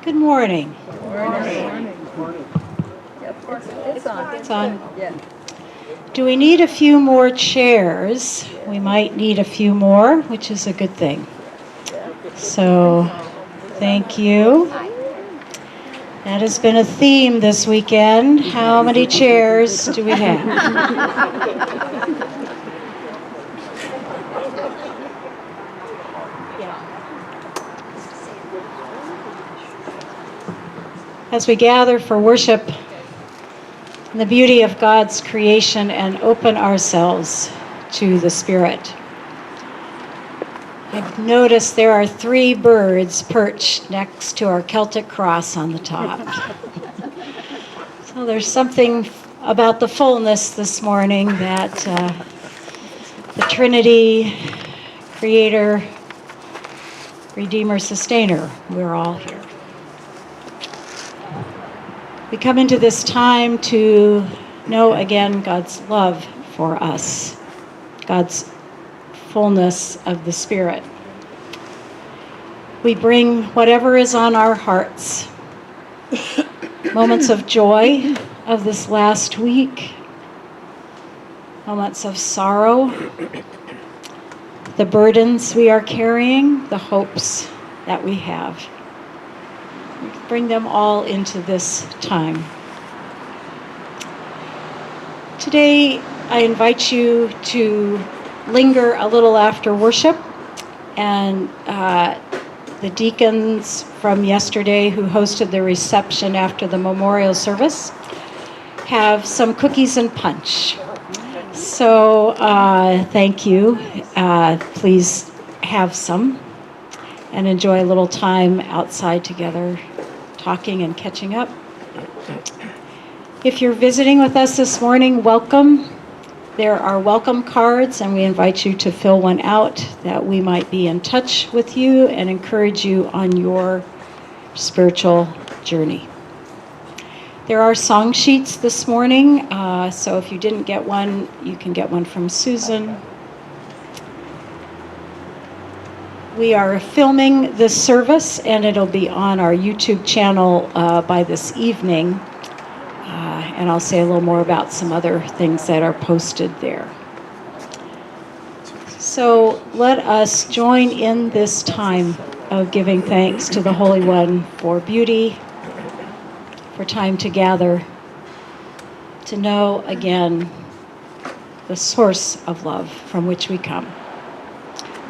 Good morning. Morning. It's on. It's on. Yeah. Do we need a few more chairs? We might need a few more, which is a good thing. So, thank you. That has been a theme this weekend. How many chairs do we have? As we gather for worship in the beauty of God's creation and open ourselves to the Spirit. I've noticed there are 3 birds perched next to our Celtic cross on the top. So there's something about the fullness this morning that the Trinity, Creator, Redeemer, Sustainer, we're all here. We come into this time to know again God's love for us, God's fullness of the Spirit. We bring whatever is on our hearts, moments of joy of this last week, moments of sorrow, the burdens we are carrying, the hopes that we have. Bring them all into this time. Today, I invite you to linger a little after worship, and the deacons from yesterday who hosted the reception after the memorial service have some cookies and punch. So thank you. Please have some and enjoy a little time outside together, talking and catching up. If you're visiting with us this morning, welcome. There are welcome cards, and we invite you to fill one out that we might be in touch with you and encourage you on your spiritual journey. There are song sheets this morning, so if you didn't get one, you can get one from Susan. We are filming this service, and it'll be on our YouTube channel by this evening. And I'll say a little more about some other things that are posted there. So let us join in this time of giving thanks to the Holy One for beauty, for time to gather, to know again the source of love from which we come.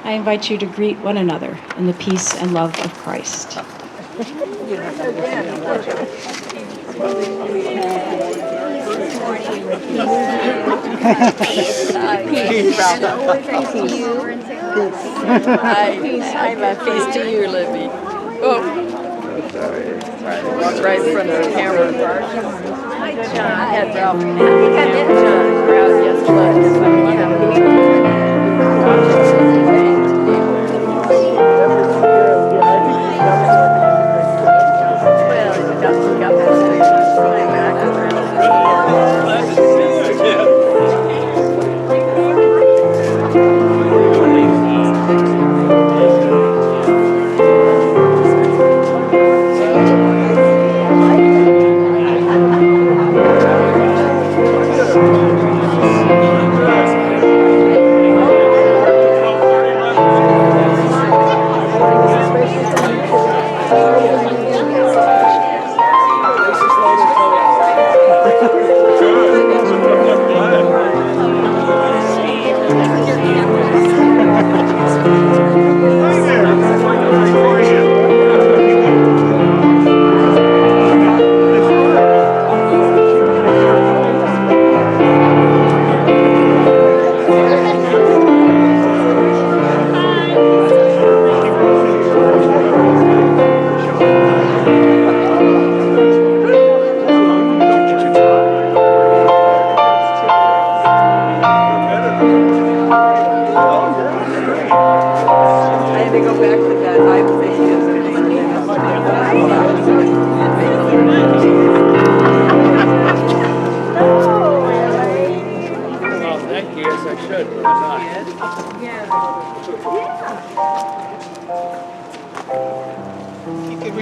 I invite you to greet one another in the peace and love of Christ. I'm a peace to you, Libby. Oh, right in front of the camera. Hi, John. I had Ralph. I think I met John Brown yesterday.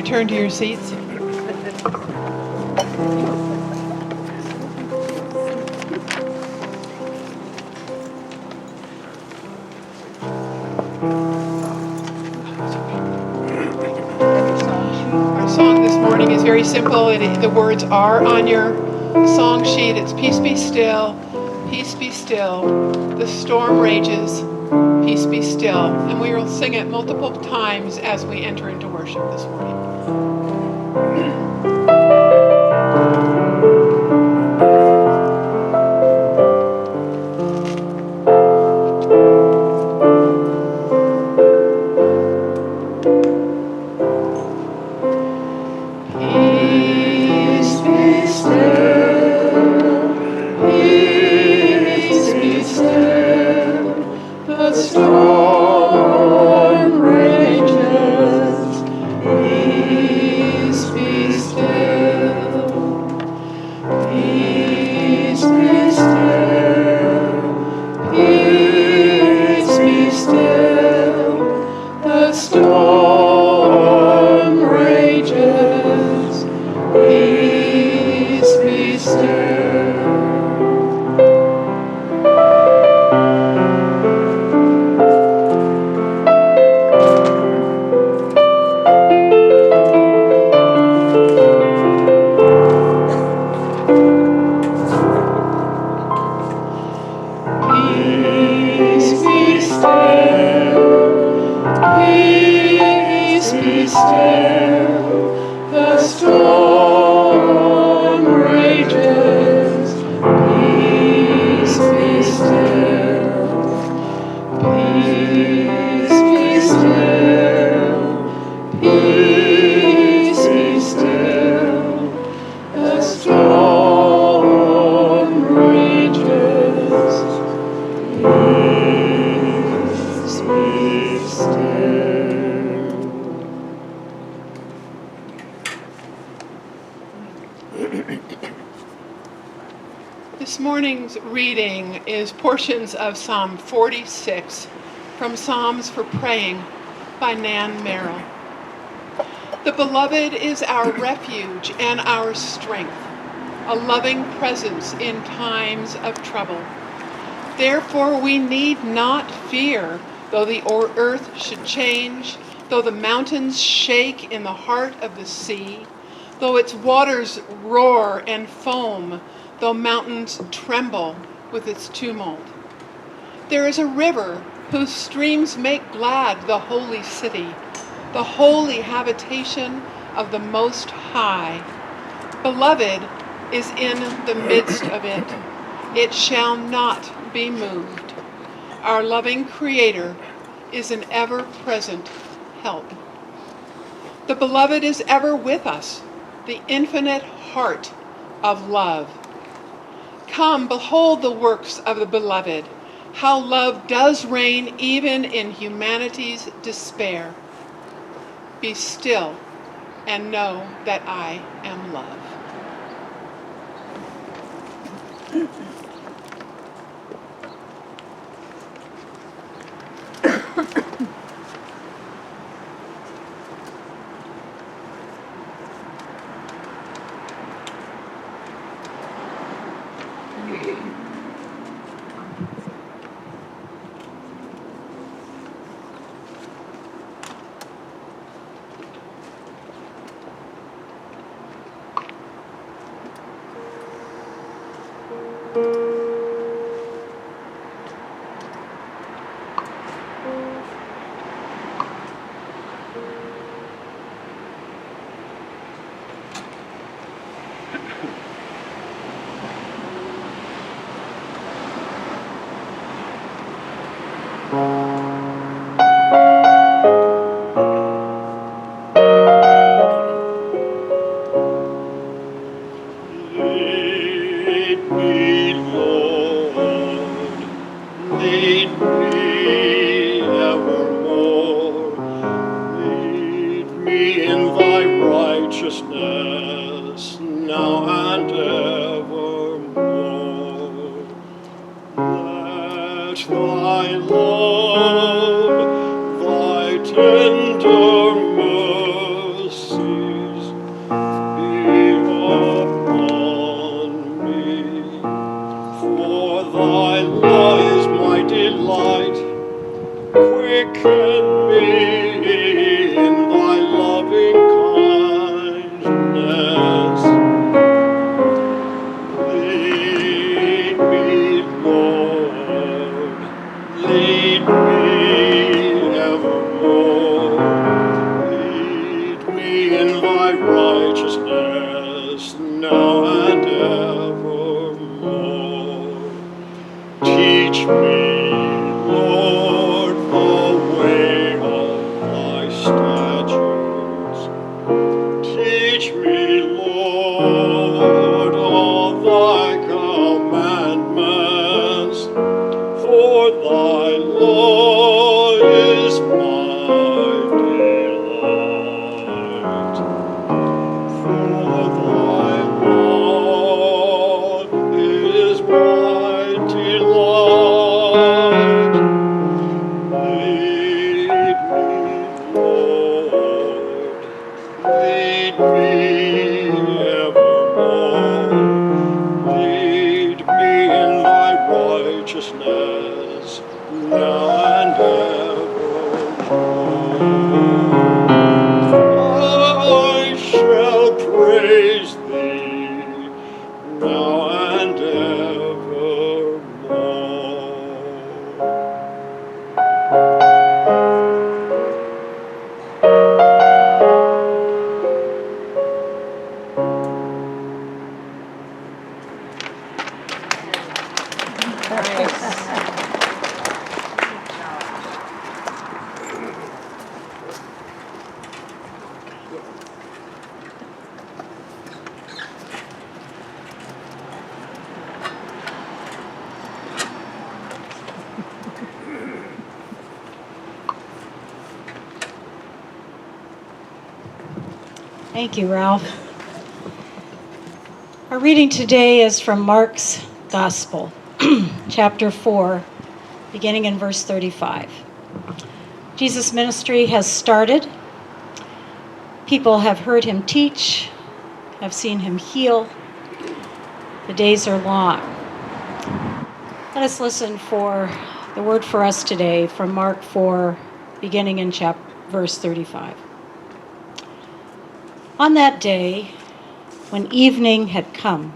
return to your seats. Our song this morning is very simple. The words are on your song sheet. It's peace be still, the storm rages, peace be still. And we will sing it multiple times as we enter into worship this morning. This morning's reading is portions of Psalm 46 from Psalms for Praying by Nan Merrill. The beloved is our refuge and our strength, a loving presence in times of trouble. Therefore we need not fear, though the earth should change, though the mountains shake in the heart of the sea, though its waters roar and foam, though mountains tremble with its tumult. There is a river whose streams make glad the holy city, the holy habitation of the Most High. Beloved is in the midst of it. It shall not be moved. Our loving Creator is an ever-present help. The beloved is ever with us, the infinite heart of love. Come, behold the works of the beloved, how love does reign even in humanity's despair. Be still and know that I am love. Thy tender mercy thy law is my delight. Quicken me in thy loving kindness. Lead me, Lord, lead me evermore. Lead me in thy righteousness, now and evermore. Teach me, Lord, the way of thy statutes. Teach me, Lord, all thy commandments, for thy law is my delight. For thy law is my delight. Lead me, Lord, lead me evermore. Lead me in thy righteousness, now and evermore. I shall praise thee, now and evermore. Thank you, Ralph. Our reading today is from Mark's Gospel, chapter 4, beginning in verse 35. Jesus' ministry has started. People have heard him teach, have seen him heal. The days are long. Let us listen for the word for us today from Mark 4, beginning in verse 35. On that day, when evening had come,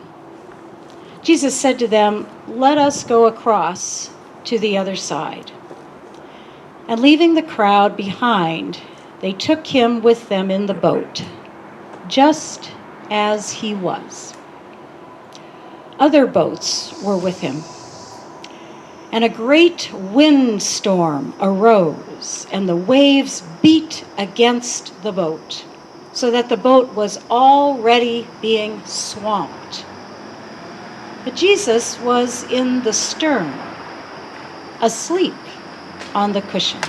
Jesus said to them, "Let us go across to the other side." And leaving the crowd behind, they took him with them in the boat, just as he was. Other boats were with him, and a great windstorm arose, and the waves beat against the boat, so that the boat was already being swamped. But Jesus was in the stern, asleep on the cushion.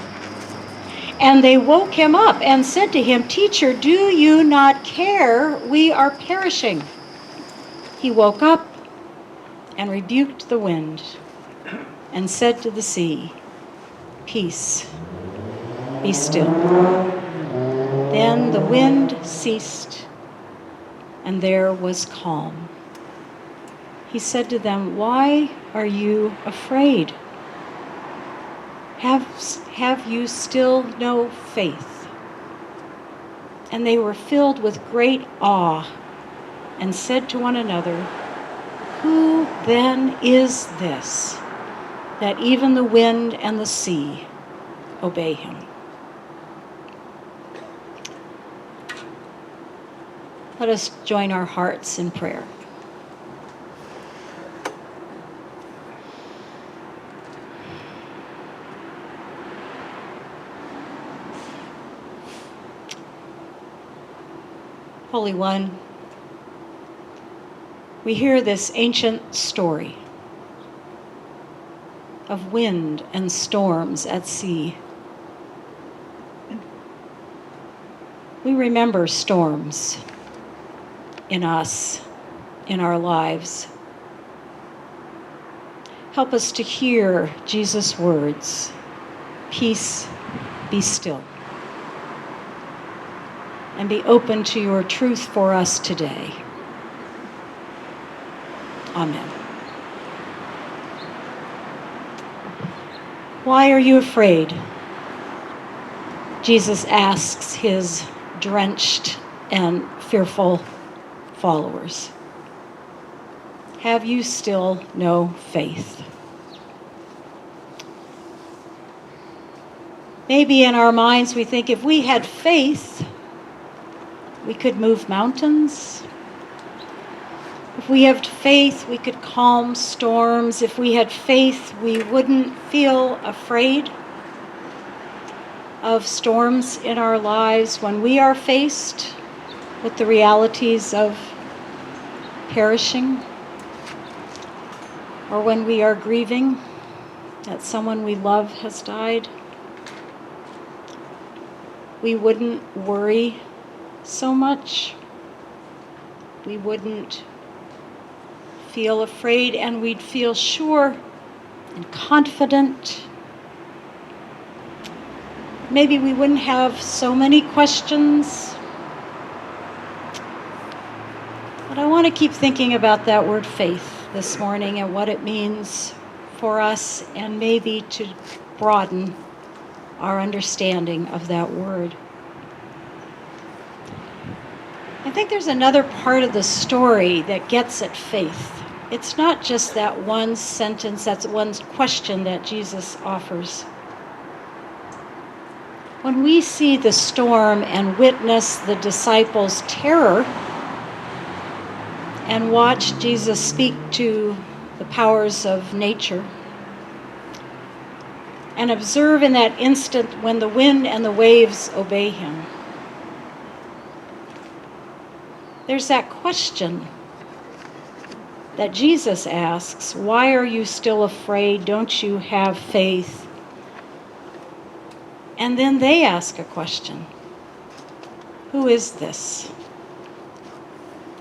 And they woke him up and said to him, "Teacher, do you not care? We are perishing." He woke up and rebuked the wind and said to the sea, "Peace, be still." Then the wind ceased, and there was calm. He said to them, "Why are you afraid? Have you still no faith?" And they were filled with great awe and said to one another, "Who then is this, that even the wind and the sea obey him?" Let us join our hearts in prayer. Holy One, we hear this ancient story of wind and storms at sea. We remember storms in us, in our lives. Help us to hear Jesus' words, "Peace, be still," and be open to your truth for us today. Amen. Why are you afraid? Jesus asks his drenched and fearful followers. Have you still no faith? Maybe in our minds we think if we had faith, we could move mountains. If we had faith, we could calm storms. If we had faith, we wouldn't feel afraid of storms in our lives when we are faced with the realities of perishing, or when we are grieving that someone we love has died. We wouldn't worry so much. We wouldn't feel afraid, and we'd feel sure and confident. Maybe we wouldn't have so many questions. But I want to keep thinking about that word faith this morning and what it means for us, and maybe to broaden our understanding of that word. I think there's another part of the story that gets at faith. It's not just that one sentence, that's one question that Jesus offers. When we see the storm and witness the disciples' terror and watch Jesus speak to the powers of nature, and observe in that instant when the wind and the waves obey him, there's that question that Jesus asks, why are you still afraid? Don't you have faith? And then they ask a question. Who is this?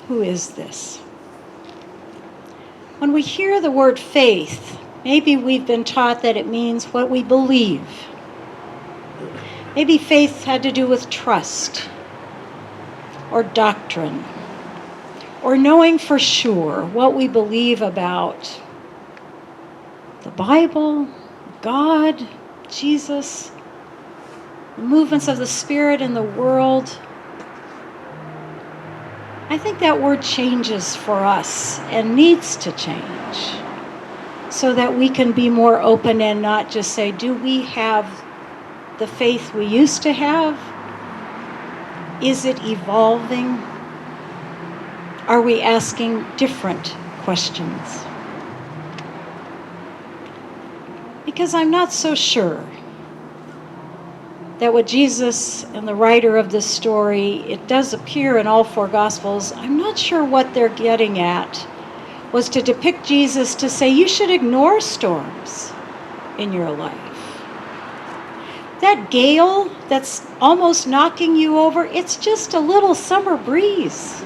Who is this? When we hear the word faith, maybe we've been taught that it means what we believe. Maybe faith had to do with trust or doctrine, or knowing for sure what we believe about the Bible, God, Jesus, the movements of the Spirit in the world. I think that word changes for us and needs to change so that we can be more open and not just say, do we have the faith we used to have? Is it evolving? Are we asking different questions? Because I'm not so sure that what Jesus and the writer of this story, it does appear in all four Gospels, I'm not sure what they're getting at was to depict Jesus to say you should ignore storms in your life. That gale that's almost knocking you over, it's just a little summer breeze.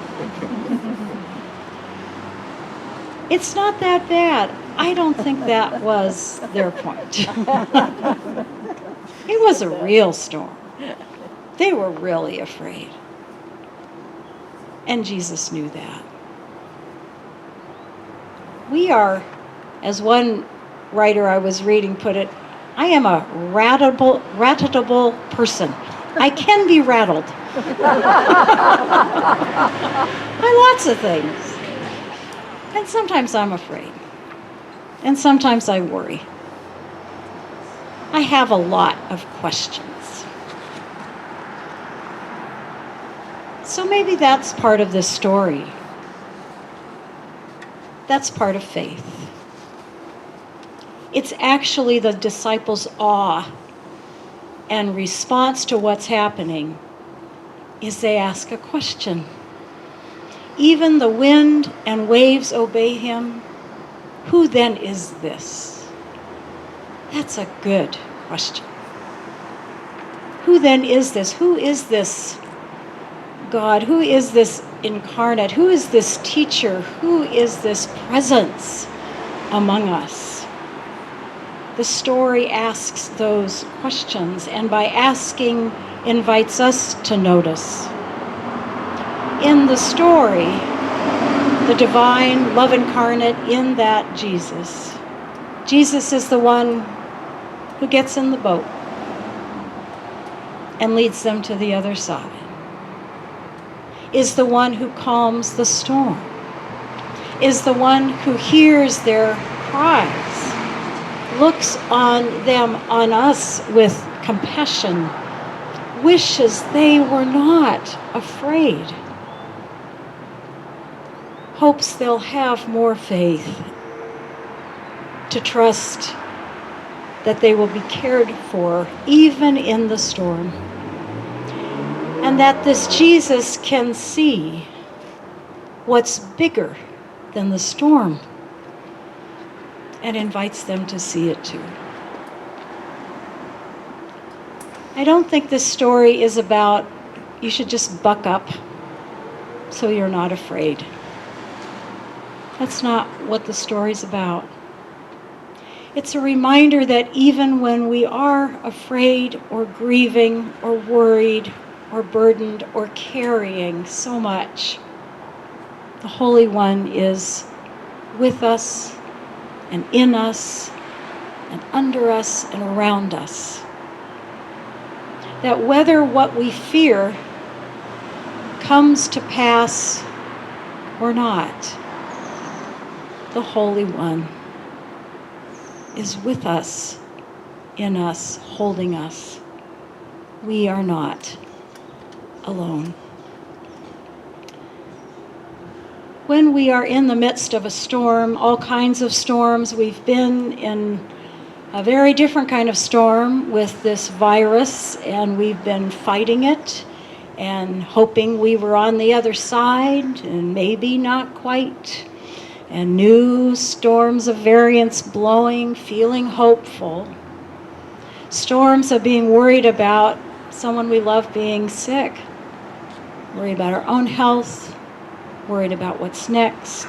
It's not that bad. I don't think that was their point. It was a real storm. They were really afraid. And Jesus knew that. We are, as one writer I was reading put it, I am a ratable person. I can be rattled by lots of things. And sometimes I'm afraid. And sometimes I worry. I have a lot of questions. So maybe that's part of this story. That's part of faith. It's actually the disciples' awe and response to what's happening is they ask a question. Even the wind and waves obey him. Who then is this? That's a good question. Who then is this? Who is this God? Who is this incarnate? Who is this teacher? Who is this presence among us? The story asks those questions, and by asking, invites us to notice. In the story, the divine love incarnate in that Jesus. Jesus is the one who gets in the boat and leads them to the other side, is the one who calms the storm, is the one who hears their cries, looks on them, on us with compassion, wishes they were not afraid, hopes they'll have more faith, to trust that they will be cared for even in the storm, and that this Jesus can see what's bigger than the storm and invites them to see it too. I don't think this story is about you should just buck up so you're not afraid. That's not what the story's about. It's a reminder that even when we are afraid or grieving or worried or burdened or carrying so much, the Holy One is with us and in us and under us and around us. That whether what we fear comes to pass or not, the Holy One is with us, in us, holding us. We are not alone. When we are in the midst of a storm, all kinds of storms, we've been in a very different kind of storm with this virus, and we've been fighting it and hoping we were on the other side, and maybe not quite. And new storms of variants blowing, feeling hopeful. Storms of being worried about someone we love being sick. Worried about our own health. Worried about what's next.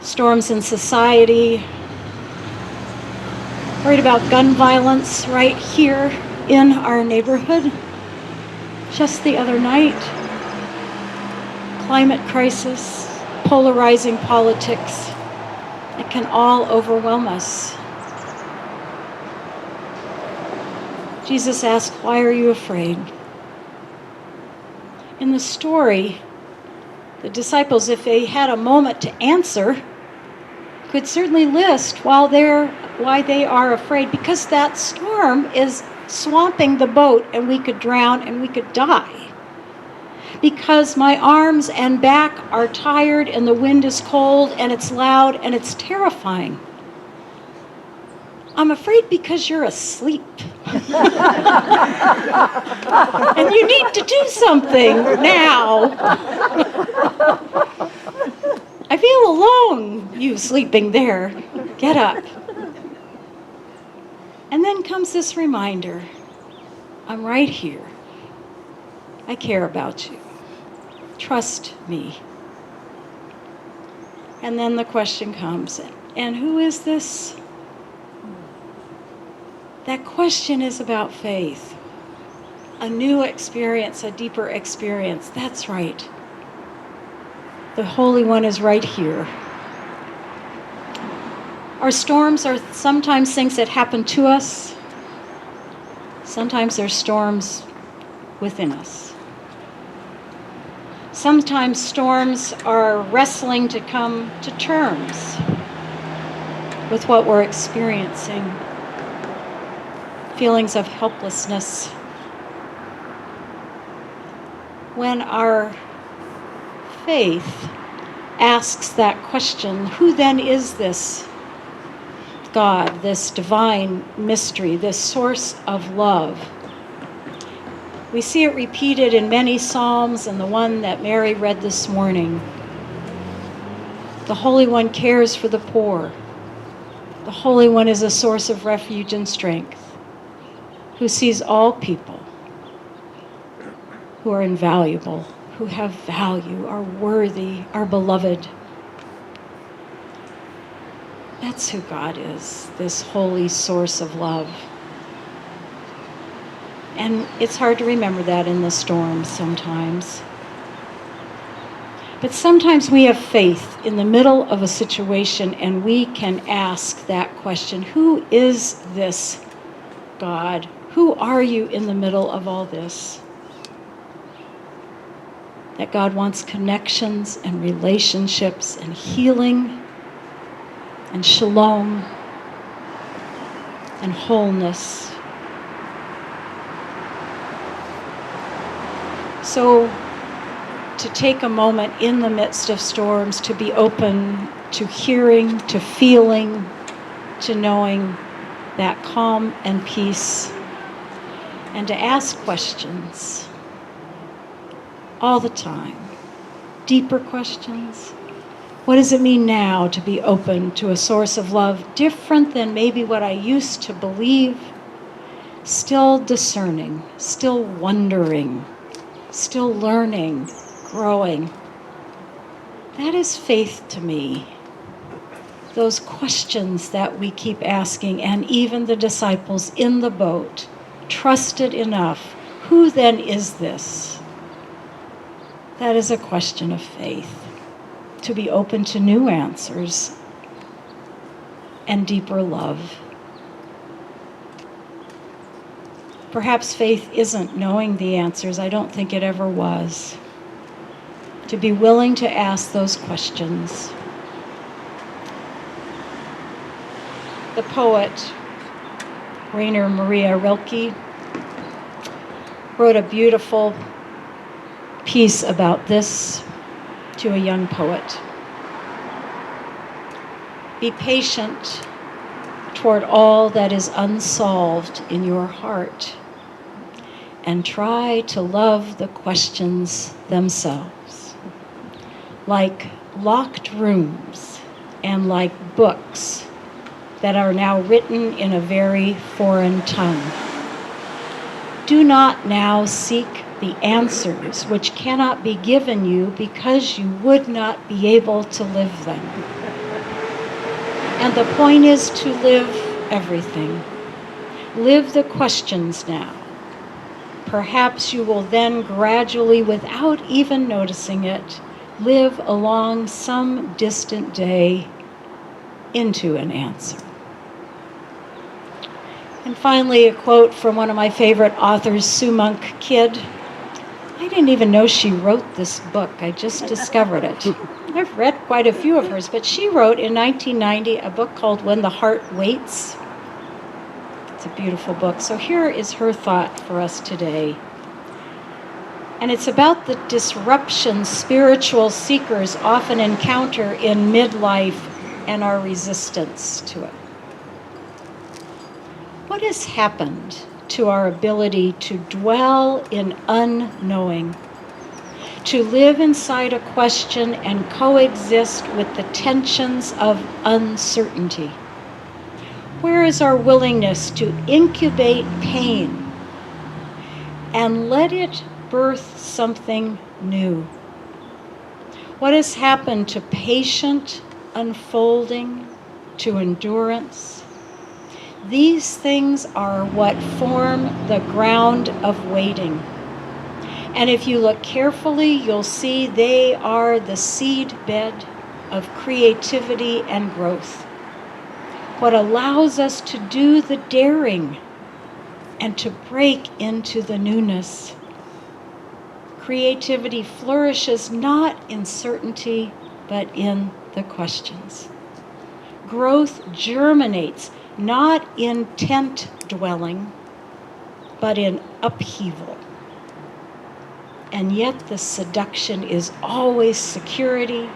Storms in society. Worried about gun violence right here in our neighborhood. Just the other night. Climate crisis. Polarizing politics. It can all overwhelm us. Jesus asked, "Why are you afraid?" In the story, the disciples, if they had a moment to answer, could certainly list why they are afraid, because that storm is swamping the boat and we could drown and we could die. Because my arms and back are tired and the wind is cold and it's loud and it's terrifying. I'm afraid because you're asleep. And you need to do something now. I feel alone, you sleeping there. Get up. And then comes this reminder. I'm right here. I care about you. Trust me. And then the question comes, and who is this? That question is about faith. A new experience, a deeper experience. That's right. The Holy One is right here. Our storms are sometimes things that happen to us. Sometimes they're storms within us. Sometimes storms are wrestling to come to terms with what we're experiencing. Feelings of helplessness. When our faith asks that question, who then is this God, this divine mystery, this source of love? We see it repeated in many Psalms, and the one that Mary read this morning. The Holy One cares for the poor. The Holy One is a source of refuge and strength, who sees all people who are invaluable, who have value, are worthy, are beloved. That's who God is, this holy source of love. And it's hard to remember that in the storm sometimes. But sometimes we have faith in the middle of a situation and we can ask that question, who is this God? Who are you in the middle of all this? That God wants connections and relationships and healing and shalom and wholeness. So, to take a moment in the midst of storms to be open to hearing, to feeling, to knowing that calm and peace, and to ask questions all the time. Deeper questions. What does it mean now to be open to a source of love different than maybe what I used to believe? Still discerning, still wondering, still learning, growing. That is faith to me. Those questions that we keep asking, and even the disciples in the boat trusted enough. Who then is this? That is a question of faith. To be open to new answers and deeper love. Perhaps faith isn't knowing the answers. I don't think it ever was. To be willing to ask those questions. The poet, Rainer Maria Rilke, wrote a beautiful piece about this to a young poet. Be patient toward all that is unsolved in your heart, and try to love the questions themselves, like locked rooms and like books that are now written in a very foreign tongue. Do not now seek the answers which cannot be given you because you would not be able to live them. And the point is to live everything. Live the questions now. Perhaps you will then gradually, without even noticing it, live along some distant day into an answer. And finally, a quote from one of my favorite authors, Sue Monk Kidd. I didn't even know she wrote this book. I just discovered it. I've read quite a few of hers, but she wrote in 1990 a book called When the Heart Waits. It's a beautiful book. So here is her thought for us today. And it's about the disruption spiritual seekers often encounter in midlife and our resistance to it. What has happened to our ability to dwell in unknowing, to live inside a question and coexist with the tensions of uncertainty? Where is our willingness to incubate pain and let it birth something new? What has happened to patient unfolding, to endurance? These things are what form the ground of waiting. And if you look carefully, you'll see they are the seed bed of creativity and growth. What allows us to do the daring and to break into the newness. Creativity flourishes not in certainty, but in the questions. Growth germinates not in tent dwelling, but in upheaval. And yet the seduction is always security